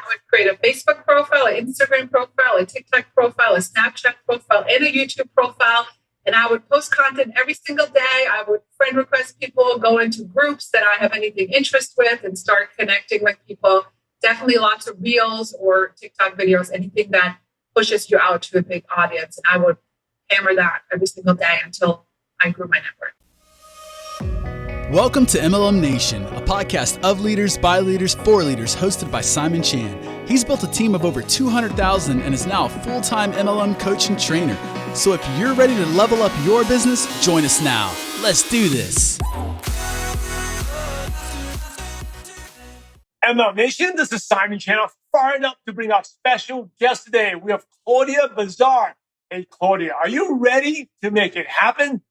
I would create a Facebook profile, an Instagram profile, a TikTok profile, a Snapchat profile, and a YouTube profile. And I would post content every single day. I would friend request people, go into groups that I have anything interest with and start connecting with people. Definitely lots of reels or TikTok videos, anything that pushes you out to a big audience. And I would hammer that every single day until I grew my network. Welcome to MLM Nation, a podcast of leaders, by leaders, for leaders, hosted by Simon Chan. He's built a team of over 200,000 and is now a full-time MLM coach and trainer. So if you're ready to level up your business, join us now. Let's do this. MLM Nation, this is Simon Chan. I'm fired up to bring our special guest today. We have Claudia Bazaar. Hey, Claudia, are you ready to make it happen?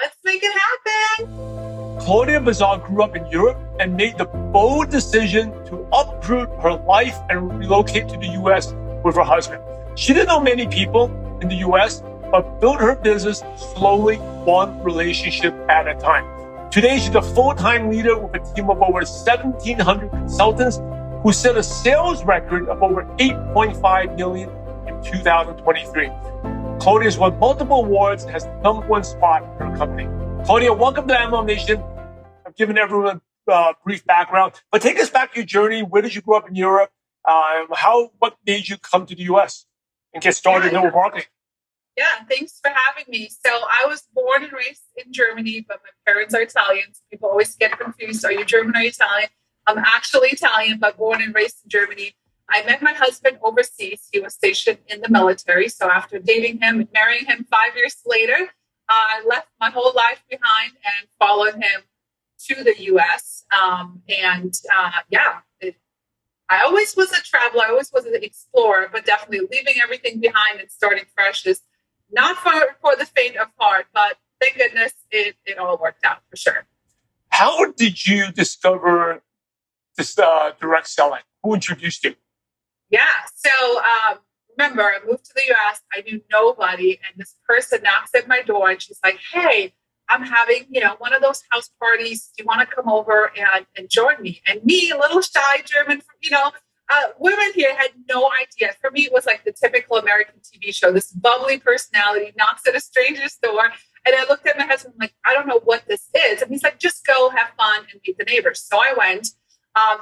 Let's make it happen. Claudia Bazaar grew up in Europe and made the bold decision to uproot her life and relocate to the U.S. with her husband. She didn't know many people in the U.S., but built her business slowly, one relationship at a time. Today, she's a full-time leader with a team of over 1,700 consultants who set a sales record of over $8.5 million in 2023. Claudia has won multiple awards and has the #1 spot in her company. Claudia, welcome to MLM Nation. I've given everyone a brief background, but take us back to your journey. Where did you grow up in Europe? What made you come to the U.S. and get started in network marketing? Yeah, thanks for having me. So I was born and raised in Germany, but my parents are Italian. So people always get confused. Are you German or Italian? I'm actually Italian, but born and raised in Germany. I met my husband overseas. He was stationed in the military. So after dating him and marrying him 5 years later, I left my whole life behind and followed him to the U.S. I always was a traveler. I always was an explorer, but definitely leaving everything behind and starting fresh is not for the faint of heart. But thank goodness it all worked out for sure. How did you discover this direct selling? Who introduced you? Yeah. So remember, I moved to the U.S. I knew nobody. And this person knocks at my door and she's like, hey, I'm having, one of those house parties. Do you want to come over and join me? And me, a little shy German, women here had no idea. For me, it was like the typical American TV show, this bubbly personality knocks at a stranger's door. And I looked at my husband, I'm like, I don't know what this is. And he's like, just go have fun and meet the neighbors. So I went.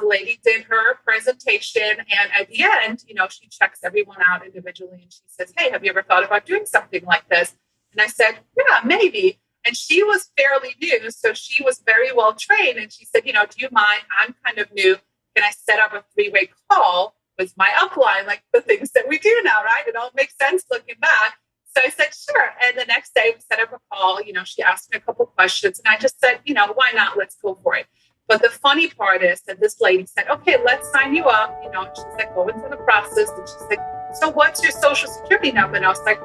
The lady did her presentation. And at the end, she checks everyone out individually. And she says, hey, have you ever thought about doing something like this? And I said, yeah, maybe. And she was fairly new. So she was very well trained. And she said, do you mind? I'm kind of new. Can I set up a 3-way call with my upline, like the things that we do now, right? It all makes sense looking back. So I said, sure. And the next day we set up a call. She asked me a couple questions. And I just said, why not? Let's go for it. But the funny part is that this lady said, okay, let's sign you up. She's like going through the process. And she's like, so what's your social security number? And I was like,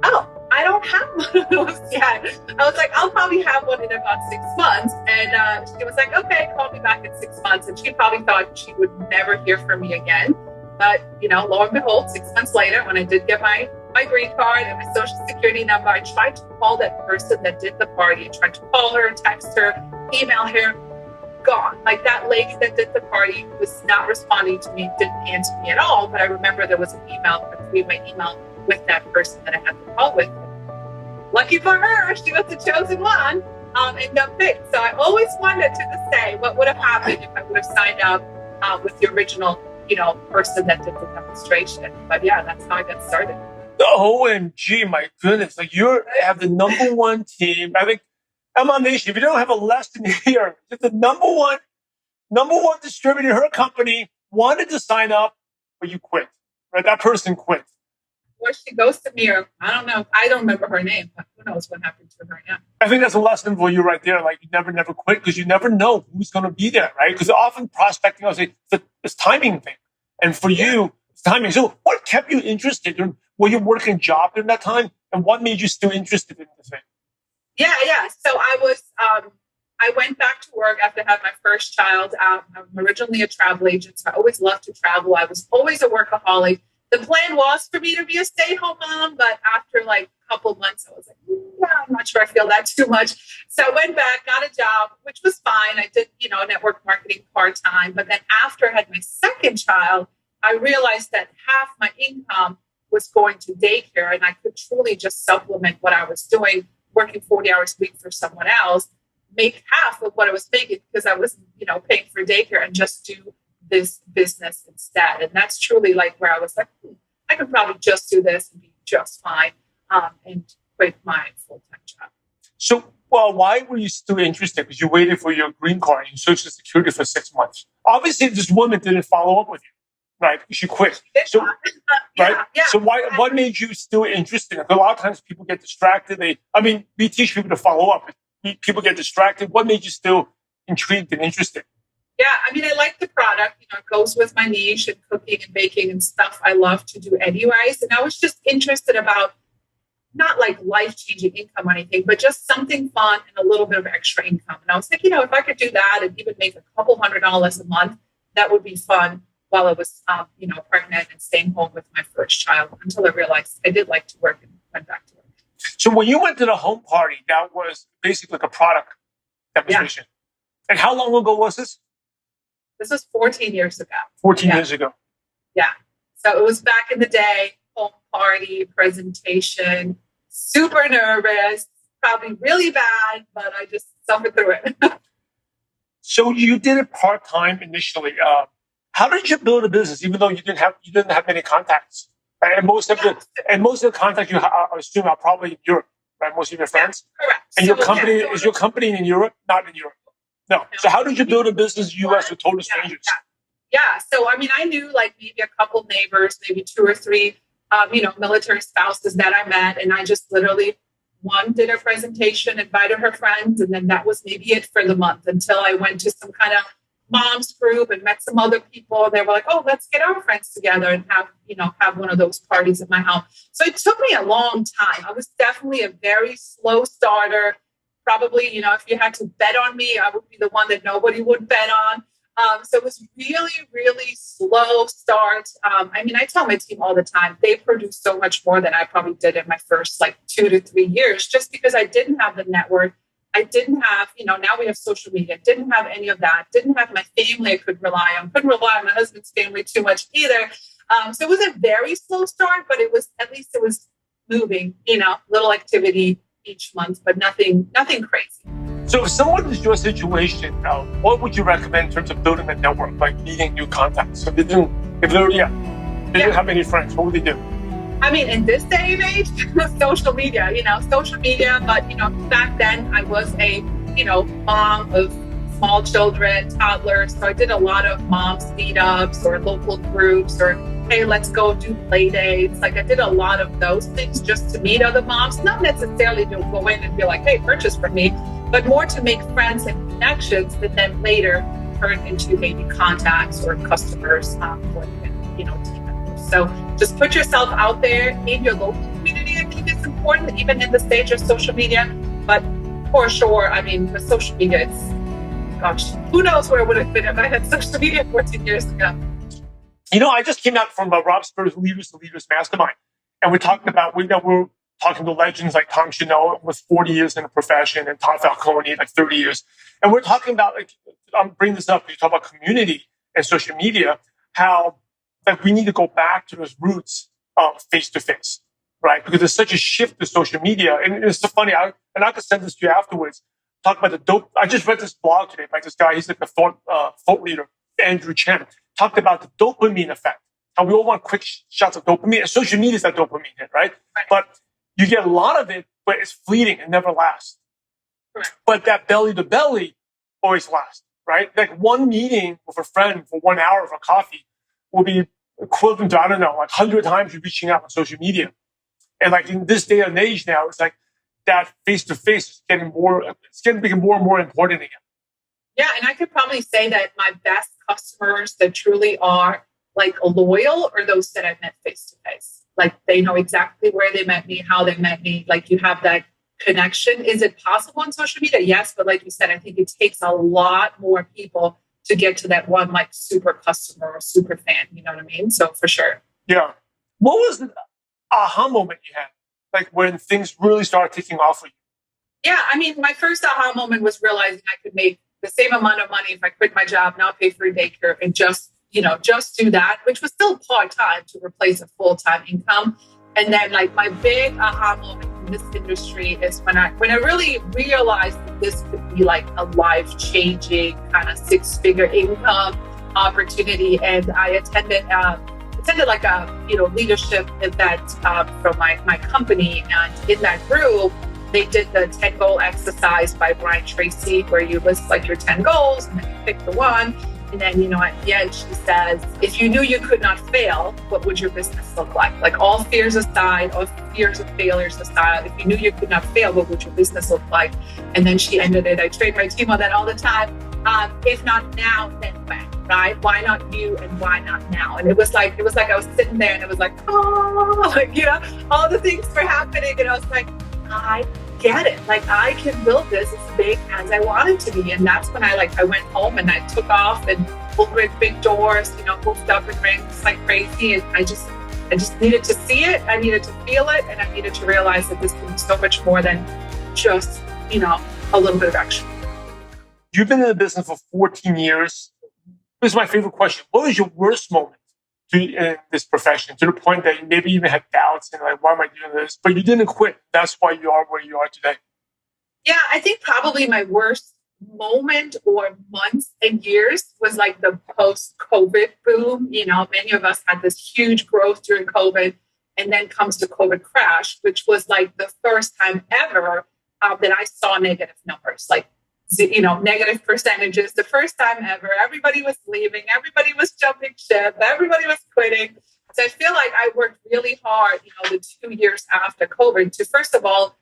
oh, I don't have one of those yet. I was like, I'll probably have one in about 6 months. And she was like, okay, call me back in 6 months. And she probably thought she would never hear from me again. But, lo and behold, 6 months later, when I did get my green card and my social security number, I tried to call that person that did the party. I tried to call her, text her, email her. Gone. Like that lady that did the party was not responding to me, didn't answer me at all. But I remember there was an email, a 3-way email with that person that I had to call with. Lucky for her, she was the chosen one and got picked. So I always wondered to this day what would have happened if I would have signed up with the original, person that did the demonstration. But yeah, that's how I got started. OMG, my goodness. Like you have the #1 team. I think MLM Nation, if you don't have a lesson here, just the number one distributor, her company wanted to sign up, but you quit, right? That person quit. Or she goes to me, or I don't know. I don't remember her name, but who knows what happened to her. Yeah. I think that's a lesson for you right there. Like you never quit because you never know who's going to be there, right? Because often prospecting, I say, it's timing thing. And for you, it's timing. So what kept you interested? Were you working a job during that time? And what made you still interested in the thing? Yeah. So I went back to work after I had my first child. I'm originally a travel agent, so I always loved to travel. I was always a workaholic. The plan was for me to be a stay-at-home mom, but after like a couple of months, I was like, yeah, I'm not sure I feel that too much. So I went back, got a job, which was fine. I did, network marketing part-time. But then after I had my second child, I realized that half my income was going to daycare, and I could truly just supplement what I was doing, working 40 hours a week for someone else, make half of what I was making because I was, paying for daycare, and just do this business instead. And that's truly like where I was like, I could probably just do this and be just fine, and quit my full-time job. So, well, why were you still interested? Because you waited for your green card and Social Security for 6 months. Obviously, this woman didn't follow up with you, right? She quit. So, right? Yeah. So what made you still interested? A lot of times people get distracted. We teach people to follow up. People get distracted. What made you still intrigued and interested? Yeah, I like the product. It goes with my niche and cooking and baking and stuff I love to do anyways. And I was just interested about not like life-changing income or anything, but just something fun and a little bit of extra income. And I was thinking, if I could do that and even make a couple $100s a month, that would be fun while I was, pregnant and staying home with my first child, until I realized I did like to work and went back to work. So when you went to the home party, that was basically like a product demonstration. Yeah. And how long ago was this? This was 14 years ago. 14 years ago. Yeah. So it was back in the day, home party, presentation, super nervous, probably really bad, but I just suffered through it. So you did it part-time initially. How did you build a business, even though you didn't have many contacts? Right? And most of the contacts you I assume are probably in Europe, right? Most of your friends. Yeah, correct. And is your company in Europe? Not in Europe. No. So how did you build a business in the U.S. with total strangers? Yeah. So, I knew like maybe a couple neighbors, maybe 2 or 3, military spouses that I met. And I just literally, one did a presentation, invited her friends. And then that was maybe it for the month, until I went to some kind of mom's group and met some other people. They were like, oh, let's get our friends together and have one of those parties at my home. So it took me a long time. I was definitely a very slow starter. Probably, if you had to bet on me, I would be the one that nobody would bet on. So it was really, really slow start. I tell my team all the time, they produced so much more than I probably did in my first 2 to 3 years, just because I didn't have the network. I didn't have, now we have social media, didn't have any of that, didn't have my family I could rely on, couldn't rely on my husband's family too much either. So it was a very slow start, but at least it was moving, little activity each month, but nothing crazy. So if someone is your situation, what would you recommend in terms of building a network, like meeting new contacts? So they didn't have any friends, what would they do? In this day and age, social media, but, back then I was a, mom of small children, toddlers. So I did a lot of moms meetups or local groups, or, hey, let's go do play dates. I did a lot of those things just to meet other moms, not necessarily to go in and be like, hey, purchase from me, but more to make friends and connections that then later turn into maybe contacts or customers or team members. So just put yourself out there in your local community. I think it's important, even in the stage of social media. But for sure, with social media, who knows where it would have been if I had social media 14 years ago. I just came out from Rob Spur's Leaders to Leaders Mastermind, and we talked about we're talking to legends like Tom Chanel with 40 years in the profession, and Tom Falcone 30 years, and we're talking about I'm bringing this up because you talk about community and social media, how we need to go back to those roots face to face, right? Because there's such a shift to social media, and it's so funny. I could send this to you afterwards. Talk about the dope. I just read this blog today by this guy. He's like a thought leader, Andrew Chen. Talked about the dopamine effect. How we all want quick shots of dopamine. And social media is that dopamine hit, right? But you get a lot of it, but it's fleeting and never lasts. Right. But that belly to belly always lasts, right? Like one meeting with a friend for 1 hour for coffee will be equivalent to, 100 times you're reaching out on social media. And in this day and age now, it's that face to face is getting more and more important again. Yeah, and I could probably say that my best customers that truly are loyal are those that I've met face to face. They know exactly where they met me, how they met me. You have that connection. Is it possible on social media? Yes, but like you said, I think it takes a lot more people to get to that one super customer or super fan. You know what I mean? So for sure. Yeah. What was the aha moment you had? When things really started taking off for you? Yeah, my first aha moment was realizing I could make the same amount of money if I quit my job, not pay for daycare, and just just do that, which was still part-time to replace a full-time income. And then like my big aha moment in this industry is when I really realized that this could be like a life-changing kind of six-figure income opportunity. And I attended like a leadership event from my company, and in that group they did the 10 goal exercise by Brian Tracy, where you list like your 10 goals and then you pick the one. And then, at the end, she says, if you knew you could not fail, what would your business look like? Like all fears aside, all fears of failures aside, if you knew you could not fail, what would your business look like? And then she ended it. I train my team on that all the time. If not now, then when, right? Why not you and why not now? And it was like I was sitting there and it was like, all the things were happening. And I was like, I get it. Like I can build this as big as I want it to be. And that's when I went home and I took off and opened big doors, moved up in ranks like crazy. And I just needed to see it. I needed to feel it. And I needed to realize that this can be so much more than just, a little bit of action. You've been in the business for 14 years. This is my favorite question. What was your worst moment in this profession, to the point that you maybe even had doubts and like, why am I doing this? But you didn't quit. That's why you are where you are today. Yeah, I think probably my worst moment or months and years was like the post-COVID boom. Many of us had this huge growth during COVID, and then comes the COVID crash, which was like the first time ever that I saw negative numbers, like negative percentages. The first time ever, everybody was leaving, everybody was jumping ship, everybody was quitting. So I feel like I worked really hard, the 2 years after COVID to, first of all,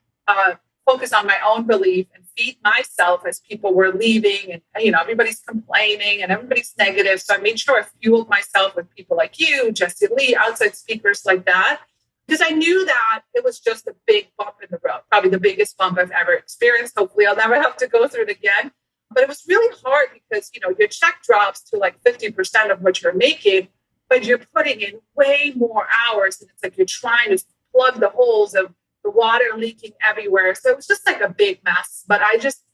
focus on my own belief and feed myself as people were leaving and, everybody's complaining and everybody's negative. So I made sure I fueled myself with people like you, Jesse Lee, outside speakers like that, because I knew that it was just a big bump in the road, probably the biggest bump I've ever experienced. Hopefully I'll never have to go through it again. But it was really hard because, your check drops to like 50% of what you're making, but you're putting in way more hours. And it's like you're trying to plug the holes of the water leaking everywhere. So it was just like a big mess. But I just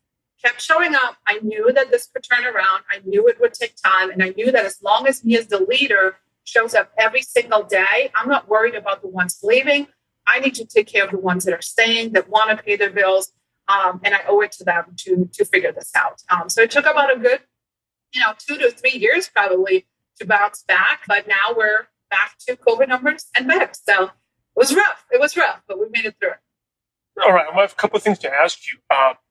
kept showing up. I knew that this could turn around. I knew it would take time. And I knew that as long as me as the leader shows up every single day, I'm not worried about the ones leaving. I need to take care of the ones that are staying, that want to pay their bills. And I owe it to them to figure this out. So it took about a good, 2 to 3 years probably to bounce back. But now we're back to COVID numbers and better. So it was rough, but we made it through it. All right. I have a couple of things to ask you.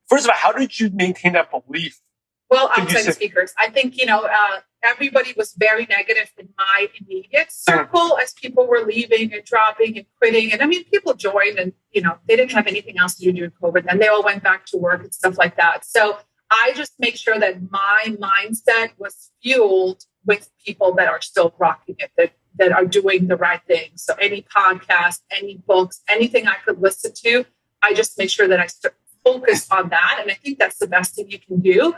First of all, how did you maintain that belief? Well, outside speakers, I think, everybody was very negative in my immediate circle as people were leaving and dropping and quitting. And I mean, people joined and, they didn't have anything else to do during COVID. And they all went back to work and stuff like that. So I just make sure that my mindset was fueled with people that are still rocking it, that are doing the right thing. So any podcast, any books, anything I could listen to, I just make sure that I focus on that. And I think that's the best thing you can do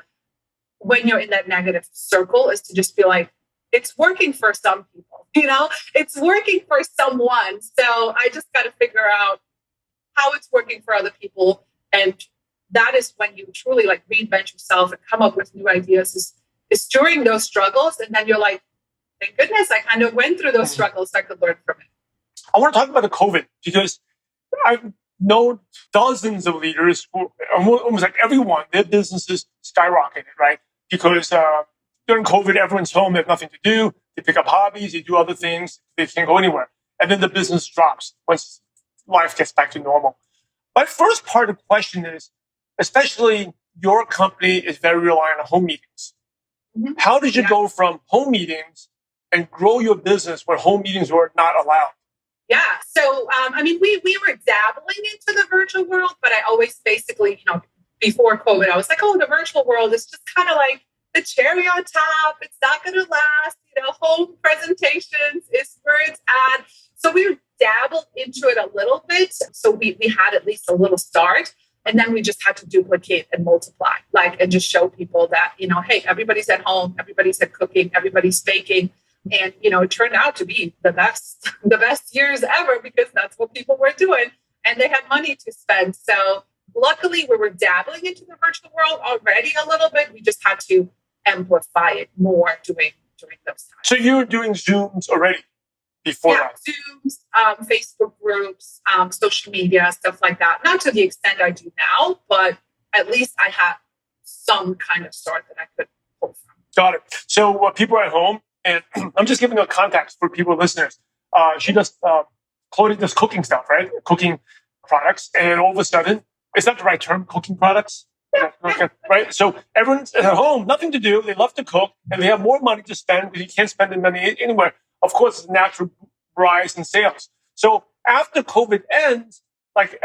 when you're in that negative circle, is to just be like, it's working for some people, it's working for someone. So I just got to figure out how it's working for other people. And that is when you truly like reinvent yourself and come up with new ideas is during those struggles. And then you're like, thank goodness I kind of went through those struggles. So I could learn from it. I want to talk about the COVID, because I've known dozens of leaders who, almost like everyone, their businesses skyrocketed, right? Because during COVID, everyone's home, they have nothing to do. They pick up hobbies, they do other things, they can't go anywhere. And then the business drops once life gets back to normal. My first part of the question is, especially your company is very reliant on home meetings. Mm-hmm. How did you go from home meetings and grow your business when home meetings were not allowed? Yeah. So, we were dabbling into the virtual world, but I always basically, before COVID, I was like, the virtual world is just kind of like the cherry on top. It's not going to last. Home presentations is where it's at. So we dabbled into it a little bit. So we had at least a little start. And then we just had to duplicate and multiply, and just show people that, hey, everybody's at home, everybody's at cooking, everybody's baking. And, it turned out to be the best years ever, because that's what people were doing. And they had money to spend. So luckily, we were dabbling into the virtual world already a little bit. We just had to amplify it more, doing during those times. So you were doing Zooms already before that? Zooms, Facebook groups, social media, stuff like that. Not to the extent I do now, but at least I had some kind of start that I could pull from. Got it. So people are at home, and I'm just giving a context for people listeners. Claudia does cooking stuff, right? Cooking products, and all of a sudden, is that the right term? Cooking products? Yeah. Okay. Right? So everyone's at home, nothing to do. They love to cook, and they have more money to spend because you can't spend the money anywhere. Of course, it's a natural rise in sales. So after COVID ends, like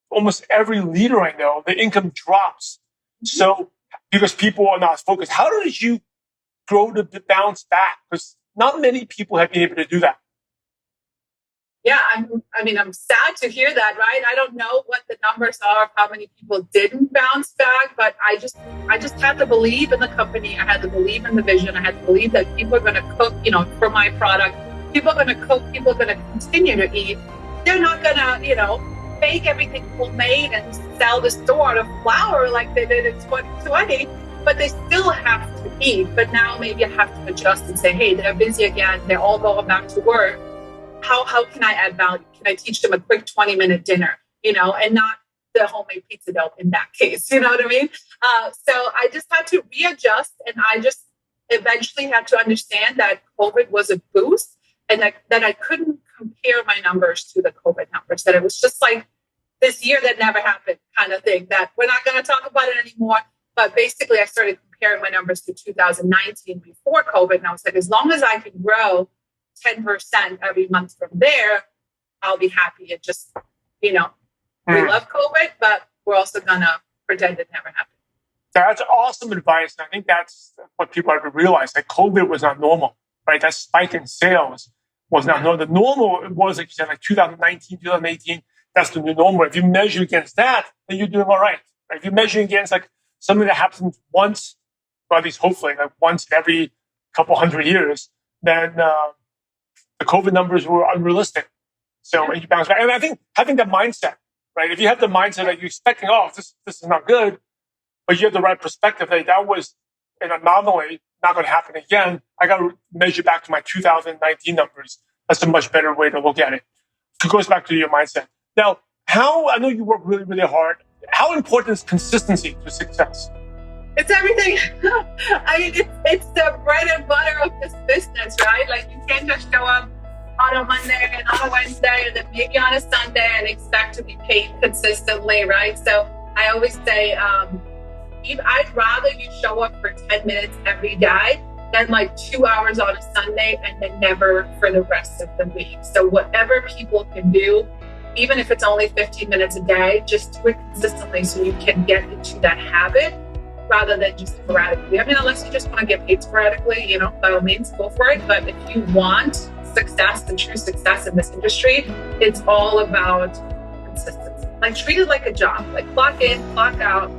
almost every leader I know, the income drops. So because people are not focused, how did you grow to bounce back? Because not many people have been able to do that. Yeah, I'm sad to hear that, right? I don't know what the numbers are of how many people didn't bounce back, but I just had to believe in the company. I had to believe in the vision. I had to believe that people are going to cook, for my product. People are going to cook. People are going to continue to eat. They're not going to, make everything homemade and sell the store out of flour like they did in 2020, but they still have to eat. But now maybe I have to adjust and say, hey, they're busy again. They're all going back to work. How can I add value? Can I teach them a quick 20-minute dinner, and not the homemade pizza dough in that case, you know what I mean? So I just had to readjust, and I just eventually had to understand that COVID was a boost, and that I couldn't compare my numbers to the COVID numbers, that it was just like this year that never happened kind of thing, that we're not going to talk about it anymore. But basically I started comparing my numbers to 2019 before COVID. And I was like, as long as I can grow 10% every month from there, I'll be happy. It just, we love COVID, but we're also going to pretend it never happened. That's awesome advice. And I think that's what people have to realize, that COVID was not normal, right? That spike in sales was not normal. The normal was, like you said, like 2019, 2018, that's the new normal. If you measure against that, then you're doing all right. If you measure against like something that happens once, or at least hopefully like once every couple hundred years, then the COVID numbers were unrealistic. So you bounce back. And I think having that mindset, right? If you have the mindset that you're expecting, this is not good, but you have the right perspective that was an anomaly, not going to happen again. I got to measure back to my 2019 numbers. That's a much better way to look at it. It goes back to your mindset. Now, I know you work really, really hard. How important is consistency to success? It's everything. It's the bread and butter of this business, right? Like you can't just show up on a Monday and on a Wednesday and then maybe on a Sunday and expect to be paid consistently, right? So I always say, I'd rather you show up for 10 minutes every day than like 2 hours on a Sunday and then never for the rest of the week. So whatever people can do, even if it's only 15 minutes a day, just do it consistently so you can get into that habit rather than just sporadically. Unless you just want to get paid sporadically, by all means, go for it. But if you want success and true success in this industry, it's all about consistency. Like treat it like a job, like clock in, clock out,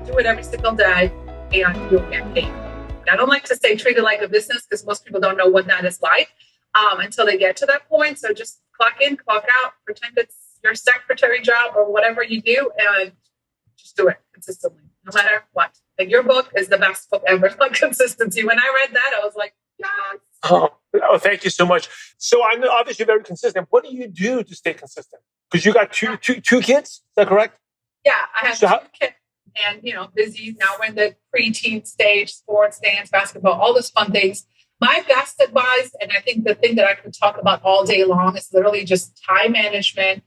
do it every single day and you'll get paid. I don't like to say treat it like a business because most people don't know what that is like until they get to that point. So just clock in, clock out, pretend it's your secretary job or whatever you do and just do it consistently, no matter what. Like your book is the best book ever, like consistency. When I read that, I was like, yes. Oh, thank you so much. So I'm obviously very consistent. What do you do to stay consistent? Because you got two kids, is that correct? Yeah, I have two kids and, busy. Now we're in the preteen stage, sports, dance, basketball, all those fun things. My best advice, and I think the thing that I could talk about all day long is literally just time management,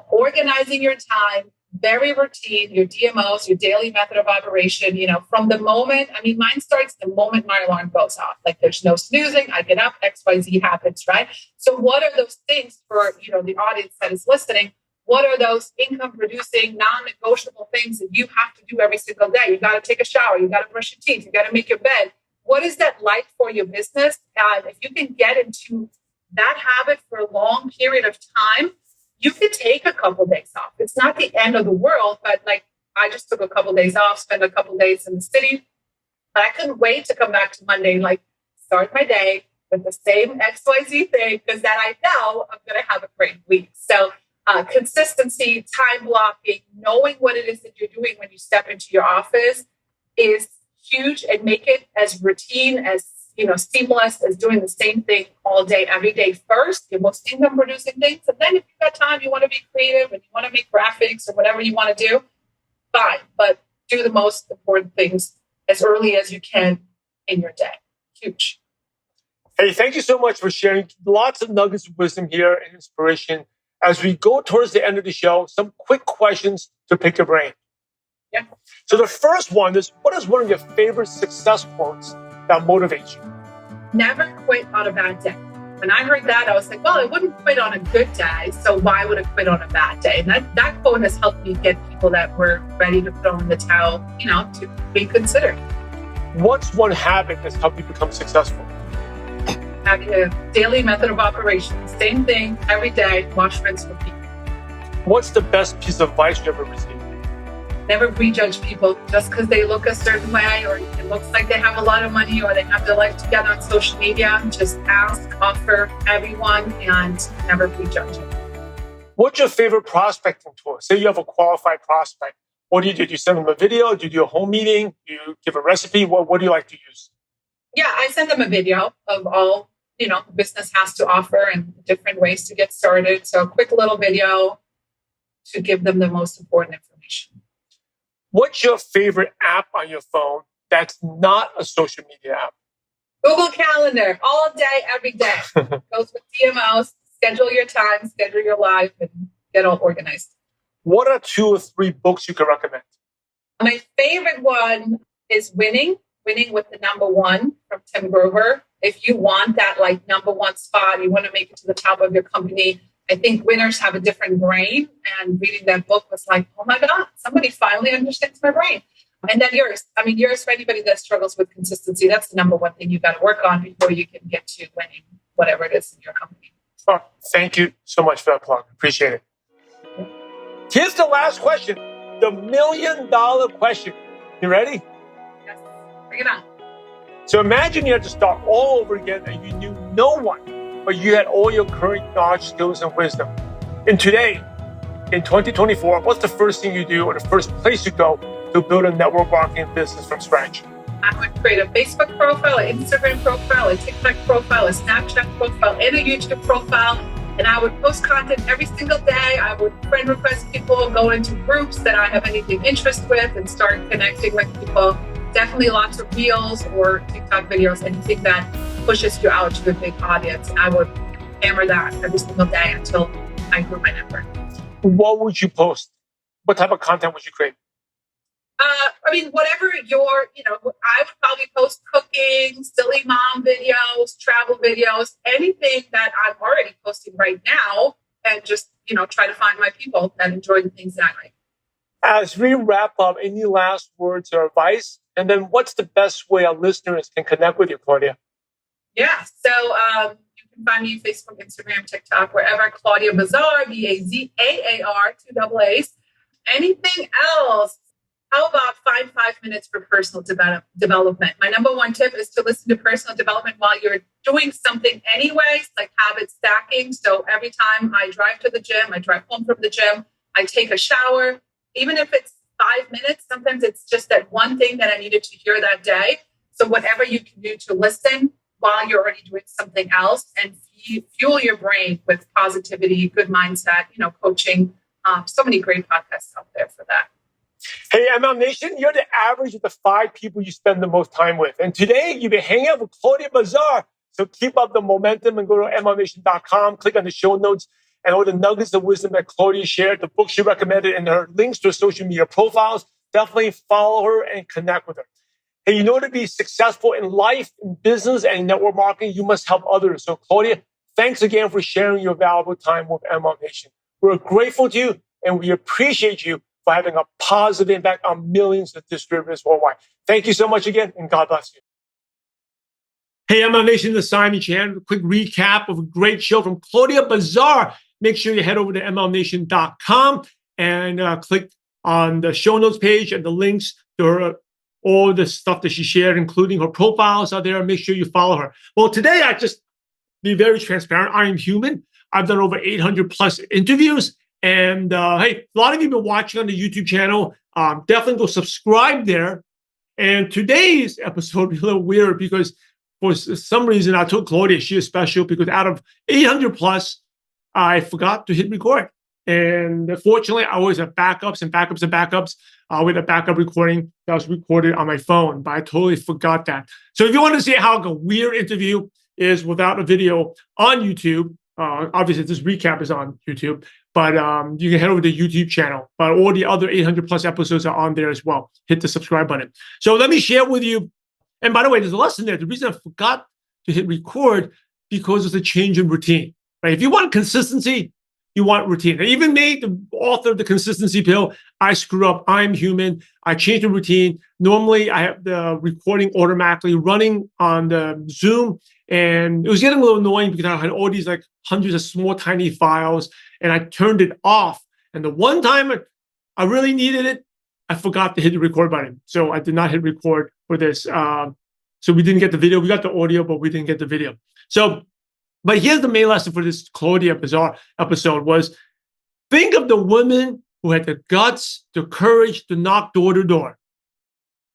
organizing your time, very routine, your DMOs, your daily method of operation, from the moment, mine starts the moment my alarm goes off. Like there's no snoozing, I get up, XYZ happens, right? So what are those things for, the audience that is listening? What are those income producing, non-negotiable things that you have to do every single day? You got to take a shower. You got to brush your teeth. You got to make your bed. What is that like for your business? And if you can get into that habit for a long period of time, you could take a couple days off. It's not the end of the world, but like I just took a couple days off, spent a couple days in the city. But I couldn't wait to come back to Monday and like start my day with the same XYZ thing because then I know I'm going to have a great week. So consistency, time blocking, knowing what it is that you're doing when you step into your office is huge, and make it as routine as seamless as doing the same thing all day, every day first, your most income producing things. And then if you've got time, you want to be creative and you want to make graphics or whatever you want to do, fine. But do the most important things as early as you can in your day. Huge. Hey, thank you so much for sharing lots of nuggets of wisdom here and inspiration. As we go towards the end of the show, some quick questions to pick your brain. Yeah. So the first one is, what is one of your favorite success quotes that motivates you? Never quit on a bad day. When I heard that, I was like, well, I wouldn't quit on a good day, so why would I quit on a bad day? And that quote has helped me get people that were ready to throw in the towel, to be considered. What's one habit that's helped you become successful? Having a daily method of operation. Same thing every day, wash, rinse, repeat. What's the best piece of advice you ever received? Never prejudge people just because they look a certain way or it looks like they have a lot of money or they have their life together on social media. Just ask, offer everyone, and never prejudge it. What's your favorite prospecting tool? Say you have a qualified prospect. What do you do? Do you send them a video? Do you do a home meeting? Do you give a recipe? What do you like to use? Yeah, I send them a video of all, the business has to offer and different ways to get started. So a quick little video to give them the most important information. What's your favorite app on your phone that's not a social media app? Google Calendar, all day, every day. Goes with DMOs. Schedule your time, schedule your life, and get all organized. What are 2 or 3 books you can recommend? My favorite one is Winning with the Number One from Tim Grover. If you want that number one spot, you want to make it to the top of your company, I think winners have a different brain. And reading that book was like, oh my God, somebody finally understands my brain. And then yours. Yours for anybody that struggles with consistency, that's the number one thing you got to work on before you can get to winning whatever it is in your company. Oh, thank you so much for that plug. Appreciate it. Here's the last question, the $1 million question. You ready? Yes. Bring it on. So imagine you had to start all over again and you knew no one, but you had all your current knowledge, skills, and wisdom. And today, in 2024, what's the first thing you do or the first place you go to build a network marketing business from scratch? I would create a Facebook profile, an Instagram profile, a TikTok profile, a Snapchat profile, and a YouTube profile. And I would post content every single day. I would friend request people, go into groups that I have anything interest with and start connecting with people. Definitely lots of reels or TikTok videos, anything that pushes you out to a big audience. I would hammer that every single day until I grew my network. What would you post? What type of content would you create? Whatever I would probably post cooking, silly mom videos, travel videos, anything that I'm already posting right now, and just, try to find my people that enjoy the things that I like. As we wrap up, any last words or advice? And then what's the best way our listeners can connect with you, Claudia? Yeah. So you can find me on Facebook, Instagram, TikTok, wherever. Claudia Bazaar, Bazaar, 2 A's. Anything else? How about find 5 minutes for personal development? My number one tip is to listen to personal development while you're doing something anyways, like habit stacking. So every time I drive to the gym, I drive home from the gym, I take a shower. Even if it's 5 minutes, sometimes it's just that one thing that I needed to hear that day. So whatever you can do to listen while you're already doing something else and fuel your brain with positivity, good mindset, coaching. So many great podcasts out there for that. Hey, ML Nation, you're the average of the 5 people you spend the most time with. And today, you've been hanging out with Claudia Bazaar. So keep up the momentum and go to mlnation.com, click on the show notes, and all the nuggets of wisdom that Claudia shared, the books she recommended, and her links to her social media profiles. Definitely follow her and connect with her. Hey, in order to be successful in life, in business, and in network marketing, you must help others. So, Claudia, thanks again for sharing your valuable time with ML Nation. We're grateful to you, and we appreciate you for having a positive impact on millions of distributors worldwide. Thank you so much again, and God bless you. Hey, ML Nation, this is Simon Chan. A quick recap of a great show from Claudia Bazaar. Make sure you head over to mlnation.com and click on the show notes page and the links to her, all the stuff that she shared, including her profiles are there. Make sure you follow her. Well, today, I just be very transparent. I am human. I've done over 800 plus interviews. And hey, a lot of you have been watching on the YouTube channel. Definitely go subscribe there. And today's episode will be a little weird because for some reason, I told Claudia she is special because out of 800 plus, I forgot to hit record. And fortunately, I always have backups and backups and backups with a backup recording that was recorded on my phone, but I totally forgot that. So if you want to see how a weird interview is without a video on YouTube, obviously this recap is on YouTube, but you can head over to the YouTube channel. But all the other 800 plus episodes are on there as well. Hit the subscribe button. So let me share with you. And by the way, there's a lesson there. The reason I forgot to hit record because it's a change in routine. Right? If you want consistency, you want routine. And even me, the author of the consistency pill, I screw up. I'm human. I change the routine. Normally, I have the recording automatically running on the Zoom, and it was getting a little annoying because I had all these like hundreds of small, tiny files, and I turned it off. And the one time I really needed it, I forgot to hit the record button. So I did not hit record for this. So we didn't get the video. We got the audio, but we didn't get the video. So, but here's the main lesson for this Claudia Bazaar episode was think of the woman who had the guts, the courage to knock door to door,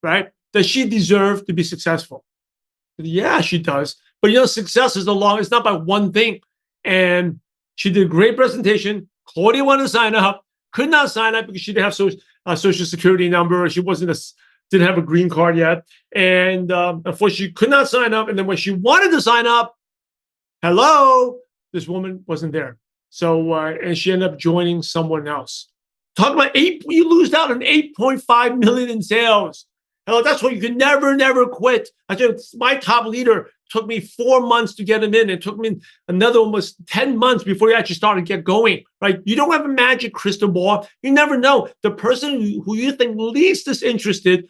right? Does she deserve to be successful? Yeah, she does. But success is it's not by one thing. And she did a great presentation. Claudia wanted to sign up, could not sign up because she didn't have a social security number, or she didn't have a green card yet. And unfortunately, she could not sign up. And then when she wanted to sign up, hello, this woman wasn't there. So, and she ended up joining someone else. Talk about you lose out on 8.5 million in sales. Hello, that's why you can never quit. I think my top leader took me 4 months to get him in. It took me another almost 10 months before he actually started to get going, right? You don't have a magic crystal ball. You never know. The person who you think least is interested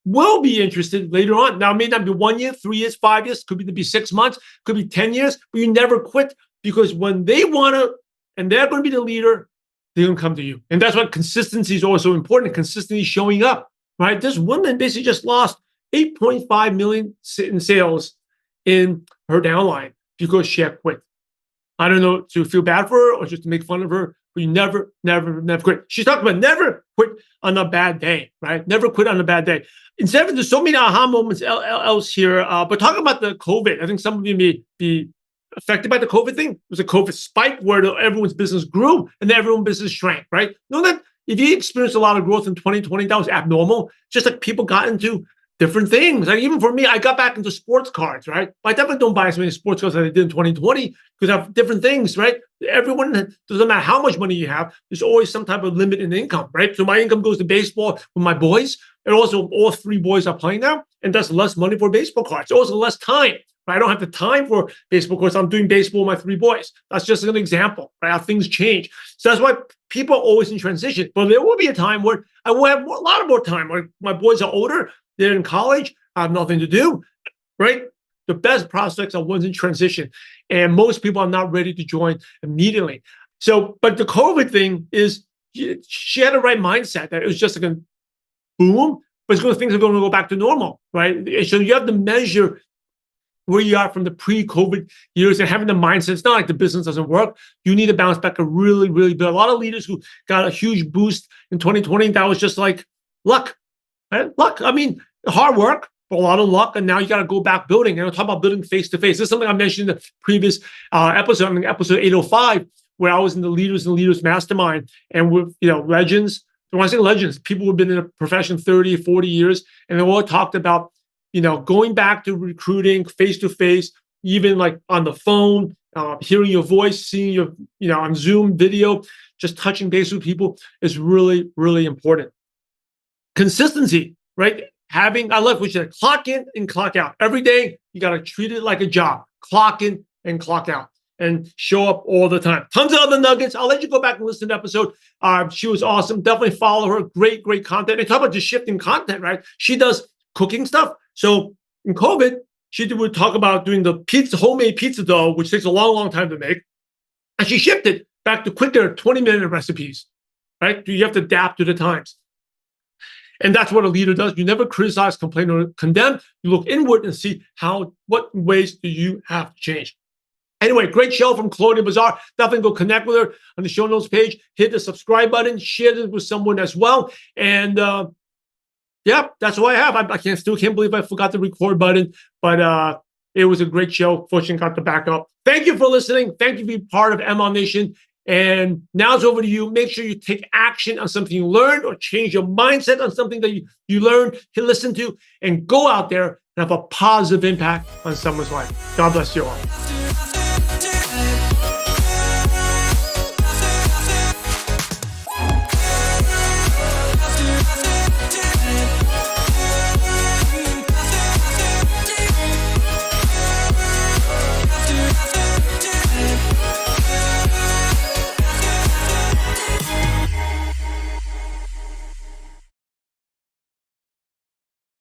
will be interested later on. Now, it may not be 1 year, 3 years, 5 years, could be 6 months, could be 10 years, but you never quit because when they want to, and they're going to be the leader, they're going to come to you. And that's why consistency is also important, consistency showing up, right? This woman basically just lost 8.5 million in sales in her downline because she had quit. I don't know to feel bad for her or just to make fun of her, but you never quit. She's talking about never quit on a bad day, right? Never quit on a bad day. Instead of there's so many aha moments else here, but talking about the COVID, I think some of you may be affected by the COVID thing. It was a COVID spike where everyone's business grew and then everyone's business shrank, right? Know that if you experienced a lot of growth in 2020, that was abnormal. Just like people got into different things. Like even for me, I got back into sports cards, right? But I definitely don't buy as many sports cards as I did in 2020 because I have different things, right? Everyone, doesn't matter how much money you have, there's always some type of limit in income, right? So my income goes to baseball with my boys, and also all 3 boys are playing now, and that's less money for baseball cards. Also less time, right? I don't have the time for baseball cards. I'm doing baseball with my 3 boys. That's just an example, right? How things change. So that's why people are always in transition. But there will be a time where I will have a lot more time. Where my boys are older, they're in college, I have nothing to do, right? The best prospects are ones in transition. And most people are not ready to join immediately. So, but the COVID thing is, she had the right mindset that it was just like a boom, but things are going to go back to normal, right? So you have to measure where you are from the pre-COVID years and having the mindset. It's not like the business doesn't work. You need to bounce back a really big. A lot of leaders who got a huge boost in 2020, that was just like luck, right? Luck. I mean, hard work, but a lot of luck. And now you got to go back building. And I'll talk about building face to face. This is something I mentioned in the previous episode, in episode 805, where I was in the Leaders Mastermind, and with legends. When I say legends, people who've been in a profession 30, 40 years, and they all talked about going back to recruiting face to face, even like on the phone, hearing your voice, seeing your on Zoom video, just touching base with people is really important. Consistency, right? I love what you said, clock in and clock out. Every day, you got to treat it like a job. Clock in and clock out and show up all the time. Tons of other nuggets. I'll let you go back and listen to the episode. She was awesome. Definitely follow her. Great content. And talk about just shifting content, right? She does cooking stuff. So in COVID, she would talk about doing the homemade pizza dough, which takes a long time to make. And she shifted back to quicker 20-minute recipes, right? You have to adapt to the times. And that's what a leader does. You never criticize, complain, or condemn. You look inward and see what ways do you have to change. Anyway, great show from Claudia Bazaar. Definitely go connect with her on the show notes page. Hit the subscribe button. Share this with someone as well. And that's what I have. I still can't believe I forgot the record button. But It was a great show. Fortune got the backup. Thank you for listening. Thank you for being part of ML Nation. And now it's over to you. Make sure you take action on something you learned or change your mindset on something that you learned to listen to, and go out there and have a positive impact on someone's life. God bless you all.